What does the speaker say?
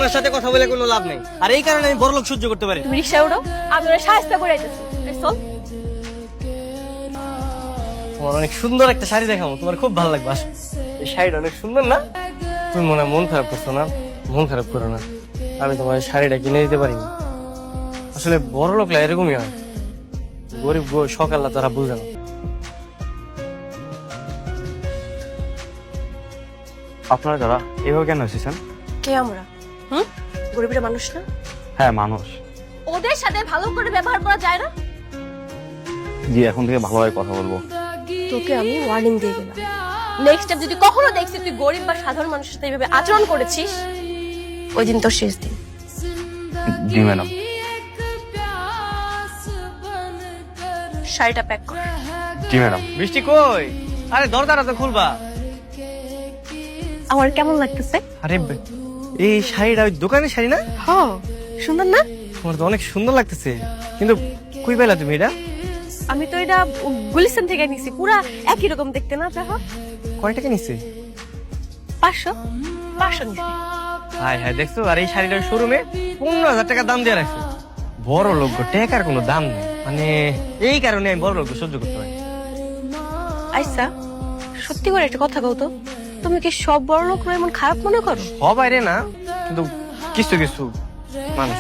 আপনার সাথে কথা বলে কোনো লাভ নেই, আর এই কারণে আমি বড়লোক সহ্য করতে পারি। তুমি রিক্সা উঠো, আমি ওরা সাহায্য করে আইতেছি। চল। তোমার অনেক সুন্দর একটা শাড়ি দেখাবো, তোমার খুব ভালো লাগবে। আসো, এই শাড়িটা অনেক সুন্দর না? তুমি মনে হয় মন খারাপ করছো না? মন খারাপ করো না, আমি তোমার এই শাড়িটা কিনে দিতে পারি না। আসলে বড় লোকরা এরকমই হয়, গরিব শখ আল্লাহ তারা বুঝে না। আপনারা যারা এভাবে কেন এসেছেন? কে আমরা? গরিবের মানুষ না? হ্যাঁ মানুষ। ওদের সাথে ভালো করে ব্যবহার করা যায় না? জি, এখন থেকে ভালোভাবে কথা বলবো। তোকে আমি ওয়ার্নিং দিয়ে গেলাম, নেক্সট টাইম যদি কখনো দেখছিস তুই গরিব বা সাধারণ মানুষের সাথে এইভাবে আচরণ করেছিস, ওই দিন তোর শেষ দিন। জি ম্যাডাম। শাড়িটা প্যাক কর। জি ম্যাডাম। বৃষ্টি কই? আরে দরজাটা তো খুলবা। আমার কেমন লাগতেছে? আরে এই শাড়িটা ওই দোকানের শাড়ি না? হ্যাঁ, সুন্দর না? তোমার তো অনেক সুন্দর লাগতেছে, কিন্তু কই পেলা তুমি এটা? আমি তো এটা গুলিস্তান থেকে নিছি, পুরা একই রকম দেখতে না? দেখো, কয় টাকা নিচ্ছে? 500 নিছি। হাই হাই, দেখছো? আর এই শাড়িটার শোরুমে 15,000 টাকা দাম দিয়ে রাখছে। বড় লোক টাকার কোনো দাম নেই, মানে এই কারণে আমি বড় লোক সহ্য করতে পারি। আচ্ছা, সত্যি করে একটা কথা কও তো, তুমি কি সব বড় লোকরা এমন খারাপ মনে করো? সবাই রে না, কিন্তু কিছু কিছু মানুষ।